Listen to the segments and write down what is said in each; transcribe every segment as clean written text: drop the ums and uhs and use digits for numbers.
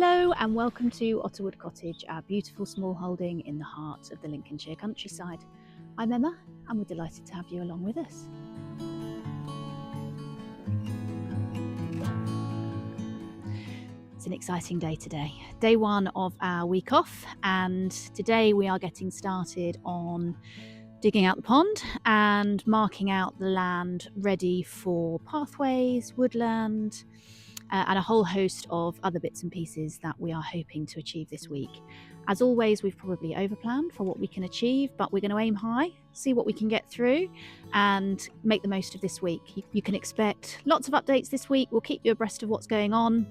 Hello and welcome to Otterwood Cottage, our beautiful small holding in the heart of the Lincolnshire countryside. I'm Emma and we're delighted to have you along with us. It's an exciting day today, day one of our week off, and today we are getting started on digging out the pond and marking out the land ready for pathways, woodland, and a whole host of other bits and pieces that we are hoping to achieve this week. As always, we've probably overplanned for what we can achieve, but we're going to aim high, see what we can get through and make the most of this week. You can expect lots of updates this week. We'll keep you abreast of what's going on.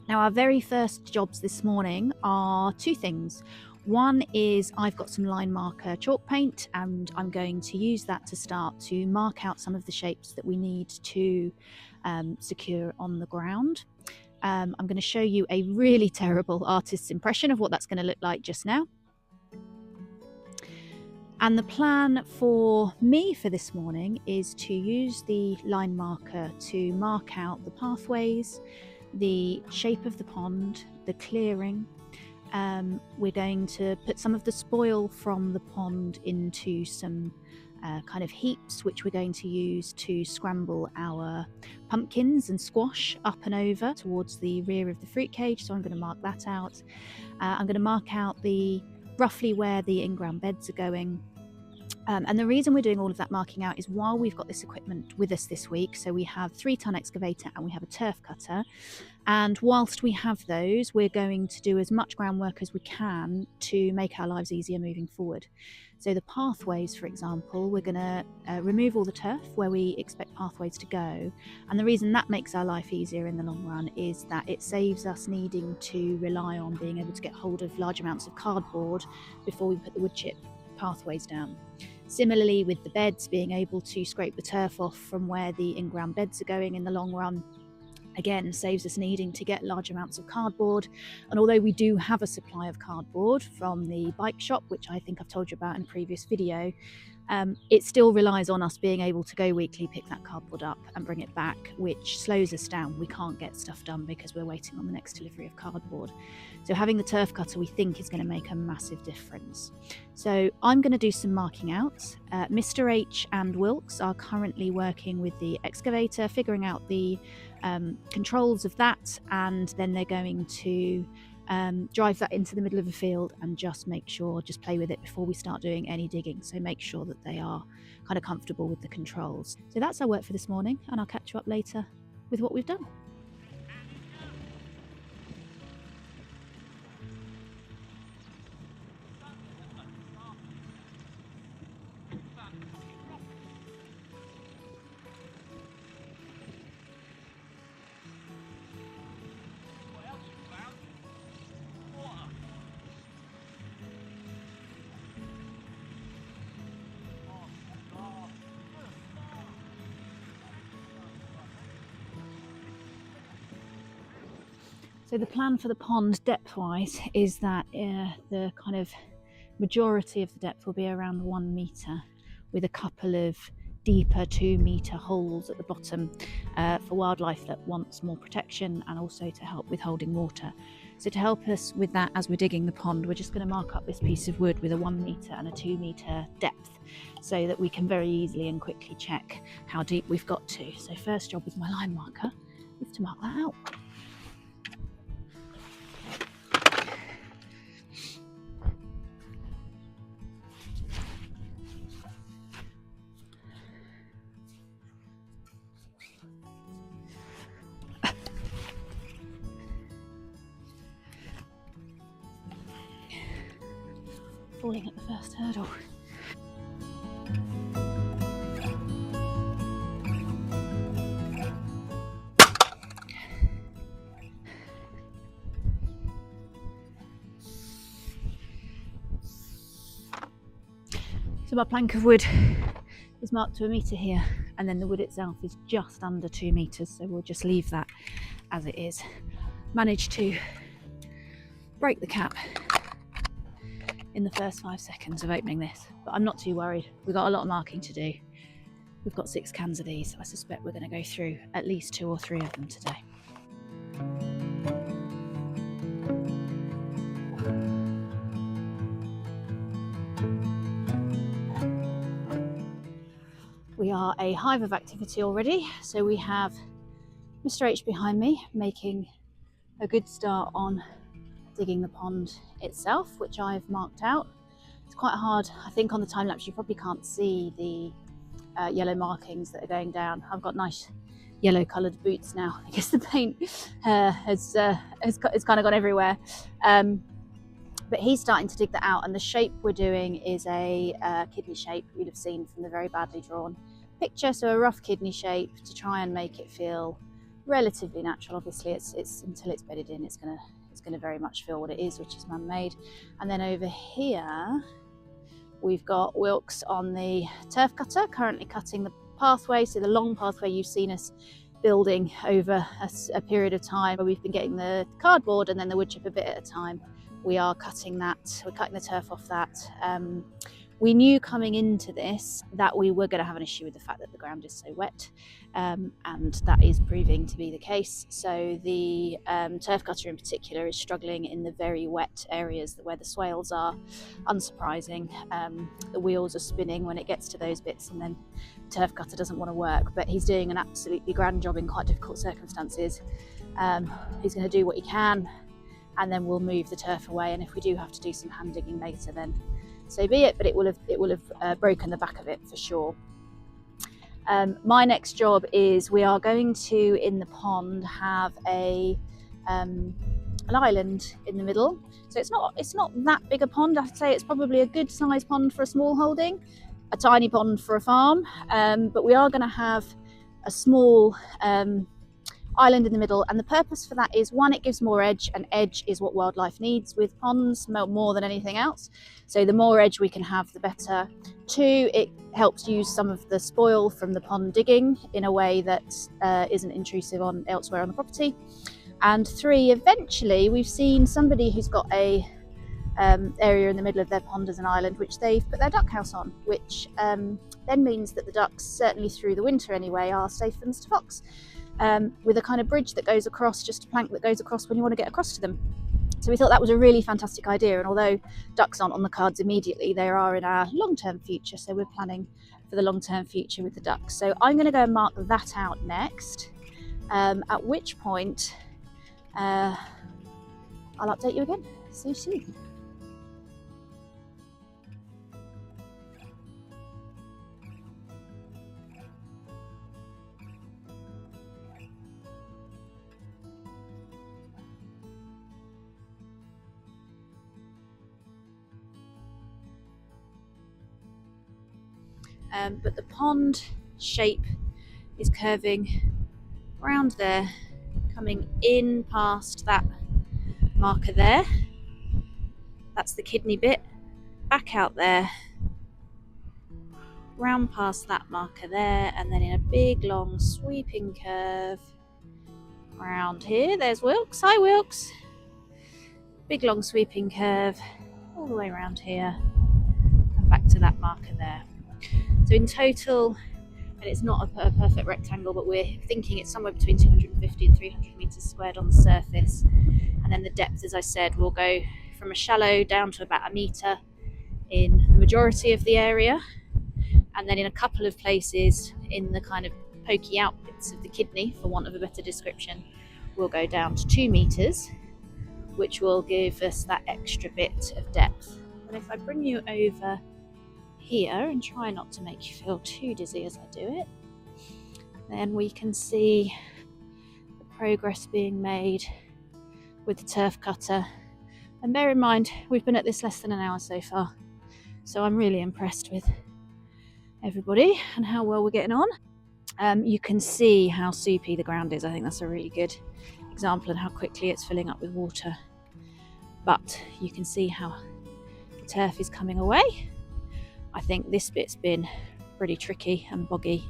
Now, our very first jobs this morning are two things. One is I've got some line marker chalk paint and I'm going to use that to start to mark out some of the shapes that we need to secure on the ground. I'm going to show you a really terrible artist's impression of what that's going to look like just now. And the plan for me for this morning is to use the line marker to mark out the pathways, the shape of the pond, the clearing. We're going to put some of the spoil from the pond into some kind of heaps, which we're going to use to scramble our pumpkins and squash up and over towards the rear of the fruit cage. So I'm going to mark that out. I'm going to mark out roughly where the in-ground beds are going. And the reason we're doing all of that marking out is while we've got this equipment with us this week, so we have 3-ton excavator and we have a turf cutter, and whilst we have those, we're going to do as much groundwork as we can to make our lives easier moving forward. So the pathways, for example, we're going to remove all the turf where we expect pathways to go, and the reason that makes our life easier in the long run is that it saves us needing to rely on being able to get hold of large amounts of cardboard before we put the wood chip pathways down. Similarly with the beds, being able to scrape the turf off from where the in-ground beds are going in the long run, again, saves us needing to get large amounts of cardboard. And although we do have a supply of cardboard from the bike shop, which I think I've told you about in a previous video, it still relies on us being able to go weekly, pick that cardboard up and bring it back, which slows us down. We can't get stuff done because we're waiting on the next delivery of cardboard. So having the turf cutter, we think, is going to make a massive difference. So I'm going to do some marking out. Mr. H and Wilkes are currently working with the excavator, figuring out the controls of that, and then they're going to drive that into the middle of the field and just play with it before we start doing any digging. So make sure that they are kind of comfortable with the controls. So that's our work for this morning, and I'll catch you up later with what we've done. So the plan for the pond depth-wise is that the kind of majority of the depth will be around 1 metre, with a couple of deeper 2-metre holes at the bottom for wildlife that wants more protection and also to help with holding water. So to help us with that as we're digging the pond, we're just going to mark up this piece of wood with a 1 metre and a 2-metre depth so that we can very easily and quickly check how deep we've got to. So first job with my line marker is to mark that out. Falling at the first hurdle. So my plank of wood is marked to 1 metre here, and then the wood itself is just under 2 metres, so we'll just leave that as it is. Managed to break the cap in the first 5 seconds of opening this, but I'm not too worried. We've got a lot of marking to do. We've got 6 cans of these. I suspect we're going to go through at least 2 or 3 of them today. are a hive of activity already. So we have Mr. H behind me making a good start on digging the pond itself, which I've marked out. It's quite hard, I think on the time lapse you probably can't see the yellow markings that are going down. I've got nice yellow coloured boots now because the paint has kind of gone everywhere. But he's starting to dig that out, and the shape we're doing is a kidney shape you'd have seen from the very badly drawn picture. So a rough kidney shape to try and make it feel relatively natural. Obviously it's until it's bedded in, it's gonna very much feel what it is, which is man-made. And then over here we've got Wilkes on the turf cutter, currently cutting the pathway, so the long pathway you've seen us building over a period of time, where we've been getting the cardboard and then the wood chip a bit at a time. We are cutting that, we're cutting the turf off that. We knew coming into this that we were going to have an issue with the fact that the ground is so wet, and that is proving to be the case. So the turf cutter in particular is struggling in the very wet areas where the swales are. Unsurprising, the wheels are spinning when it gets to those bits, and then the turf cutter doesn't want to work, but he's doing an absolutely grand job in quite difficult circumstances. He's going to do what he can, and then we'll move the turf away, and if we do have to do some hand digging later, then so be it, but it will have broken the back of it for sure. My next job is we are going to, in the pond, have an island in the middle. So it's not that big a pond. I'd say it's probably a good sized pond for a small holding, a tiny pond for a farm, but we are going to have a small island in the middle, and the purpose for that is, one, it gives more edge, and edge is what wildlife needs with ponds more than anything else. So the more edge we can have, the better. Two, it helps use some of the spoil from the pond digging in a way that isn't intrusive on elsewhere on the property. And three, eventually we've seen somebody who's got a area in the middle of their pond as an island, which they've put their duck house on, which then means that the ducks, certainly through the winter anyway, are safe from Mr. Fox. With a kind of bridge that goes across, just a plank that goes across when you want to get across to them. So we thought that was a really fantastic idea, and although ducks aren't on the cards immediately, they are in our long-term future, so we're planning for the long-term future with the ducks. So I'm going to go and mark that out next, at which point I'll update you again. See you soon. But the pond shape is curving round there, coming in past that marker there. That's the kidney bit, back out there, round past that marker there, and then in a big long sweeping curve round here. There's Wilkes. Hi Wilkes. Big long sweeping curve all the way around here and back to that marker there. So in total, and it's not a perfect rectangle, but we're thinking it's somewhere between 250 and 300 metres squared on the surface. And then the depth, as I said, will go from a shallow down to about a metre in the majority of the area. And then in a couple of places in the kind of pokey out bits of the kidney, for want of a better description, we'll go down to 2 metres, which will give us that extra bit of depth. And if I bring you over here and try not to make you feel too dizzy as I do it, then we can see the progress being made with the turf cutter. And bear in mind, we've been at this less than an hour so far, so I'm really impressed with everybody and how well we're getting on. You can see how soupy the ground is. I think that's a really good example of how quickly it's filling up with water, but you can see how the turf is coming away. I think this bit's been pretty tricky and boggy,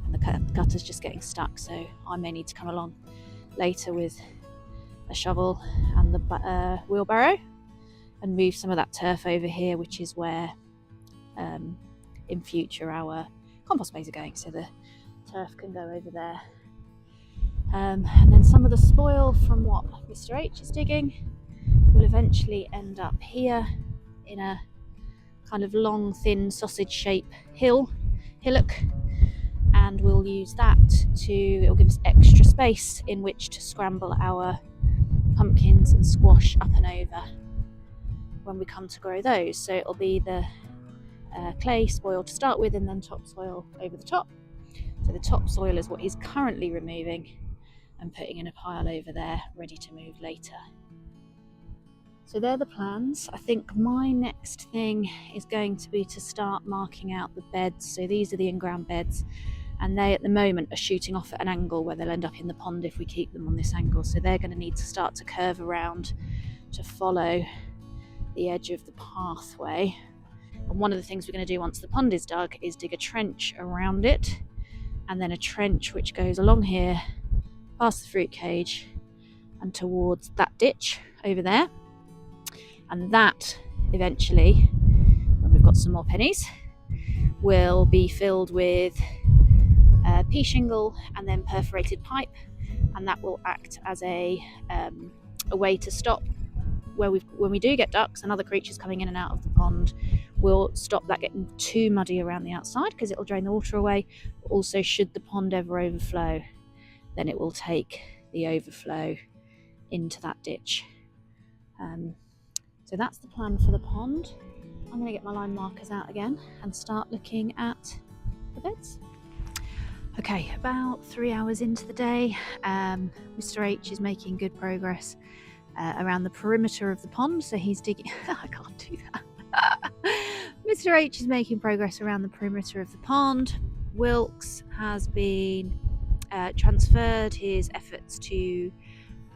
and the gutter's just getting stuck, so I may need to come along later with a shovel and the wheelbarrow and move some of that turf over here, which is where in future our compost bays are going, so the turf can go over there. And then some of the spoil from what Mr. H is digging will eventually end up here in a kind of long, thin, sausage shape hillock, and we'll use that it'll give us extra space in which to scramble our pumpkins and squash up and over when we come to grow those. So it'll be the clay soil to start with, and then topsoil over the top. So the topsoil is what he's currently removing and putting in a pile over there, ready to move later. So they're the plans. I think my next thing is going to be to start marking out the beds. So these are the in-ground beds, and they at the moment are shooting off at an angle where they'll end up in the pond if we keep them on this angle. So they're going to need to start to curve around to follow the edge of the pathway. And one of the things we're going to do once the pond is dug is dig a trench around it, and then a trench which goes along here, past the fruit cage, and towards that ditch over there. And that eventually, when we've got some more pennies, will be filled with pea shingle and then perforated pipe, and that will act as a way to stop when we do get ducks and other creatures coming in and out of the pond. We'll stop that getting too muddy around the outside because it'll drain the water away. But also, should the pond ever overflow, then it will take the overflow into that ditch. So that's the plan for the pond. I'm going to get my line markers out again and start looking at the beds. Okay, about 3 hours into the day, Mr. H is making good progress around the perimeter of the pond. So he's digging. I can't do that. Mr. H is making progress around the perimeter of the pond. Wilkes has been transferred his efforts to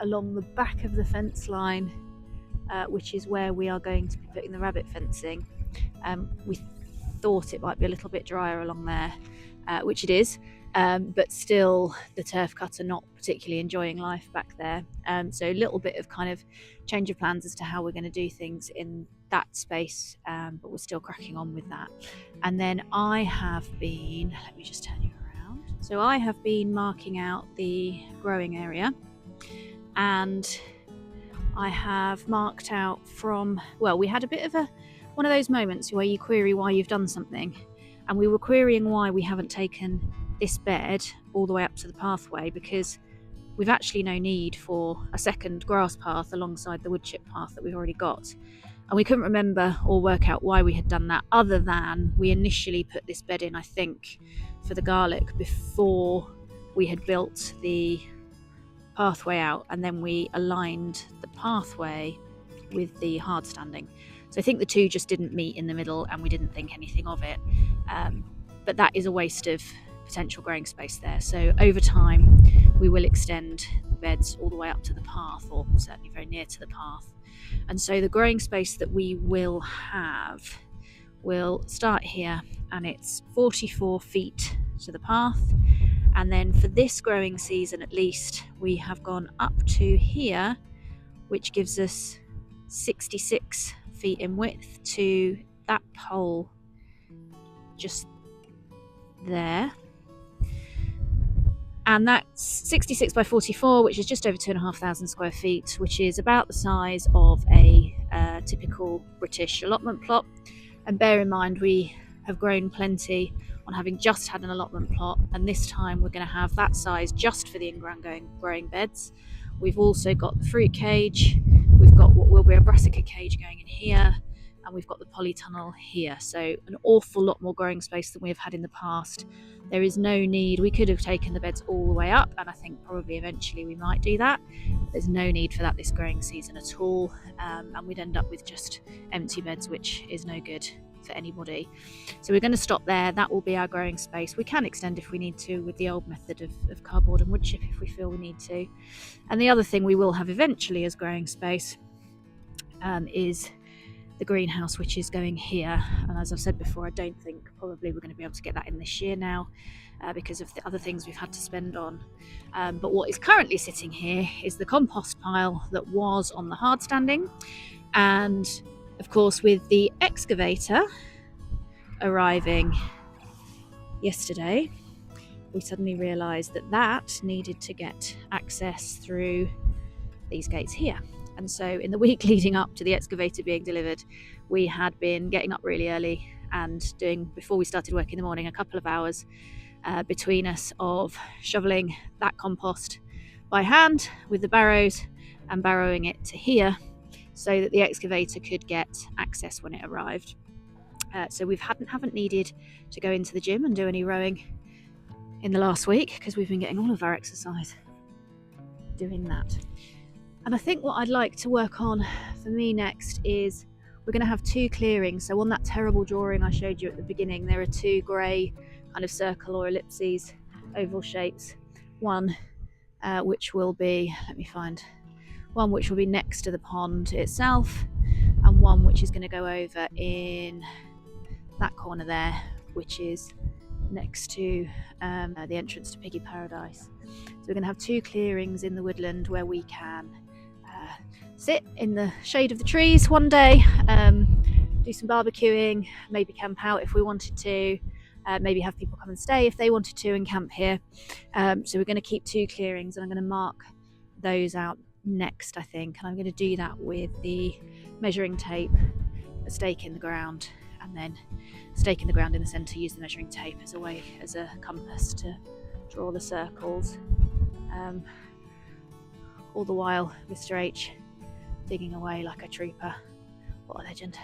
along the back of the fence line, which is where we are going to be putting the rabbit fencing. We thought it might be a little bit drier along there, which it is, but still the turf cutter not particularly enjoying life back there. So a little bit of kind of change of plans as to how we're going to do things in that space, but we're still cracking on with that. And then I have been, let me just turn you around. So I have been marking out the growing area, and I have marked out we had a bit of one of those moments where you query why you've done something, and we were querying why we haven't taken this bed all the way up to the pathway, because we've actually no need for a second grass path alongside the wood chip path that we've already got. And we couldn't remember or work out why we had done that, other than we initially put this bed in, I think, for the garlic before we had built the pathway out, and then we aligned the pathway with the hard standing. So I think the two just didn't meet in the middle and we didn't think anything of it. But that is a waste of potential growing space there. So over time we will extend the beds all the way up to the path, or certainly very near to the path. And so the growing space that we will have will start here, and it's 44 feet to the path. And then for this growing season at least, we have gone up to here, which gives us 66 feet in width to that pole just there. And that's 66 by 44, which is just over 2,500 square feet, which is about the size of a typical British allotment plot. And bear in mind, we have grown plenty on having just had an allotment plot, and this time we're going to have that size just for the in-ground growing beds. We've also got the fruit cage, we've got what will be a brassica cage going in here, and we've got the polytunnel here. So an awful lot more growing space than we've had in the past. There is no need. We could have taken the beds all the way up, and I think probably eventually we might do that. There's no need for that this growing season at all, and we'd end up with just empty beds, which is no good for anybody. So we're going to stop there. That will be our growing space. We can extend if we need to with the old method of cardboard and wood chip if we feel we need to. And the other thing we will have eventually as growing space is the greenhouse, which is going here. And as I've said before, I don't think probably we're going to be able to get that in this year now because of the other things we've had to spend on. But what is currently sitting here is the compost pile that was on the hard standing. And of course, with the excavator arriving yesterday, we suddenly realised that needed to get access through these gates here. And so in the week leading up to the excavator being delivered, we had been getting up really early and doing, before we started work in the morning, a couple of hours between us of shoveling that compost by hand with the barrows and barrowing it to here so that the excavator could get access when it arrived. So we haven't needed to go into the gym and do any rowing in the last week because we've been getting all of our exercise doing that. And I think what I'd like to work on for me next is we're going to have 2 clearings. So on that terrible drawing I showed you at the beginning, there are 2 grey kind of circle or ellipses, oval shapes. One which will be, let me find, one which will be next to the pond itself, and one which is going to go over in that corner there, which is next to the entrance to Piggy Paradise. So we're going to have 2 clearings in the woodland where we can sit in the shade of the trees one day, do some barbecuing, maybe camp out if we wanted to, maybe have people come and stay if they wanted to and camp here. So we're going to keep 2 clearings, and I'm going to mark those out next, I think, and I'm going to do that with the measuring tape, a stake in the ground, and then stake in the ground in the centre, use the measuring tape as a compass to draw the circles. All the while Mr. H digging away like a trooper. What a legend.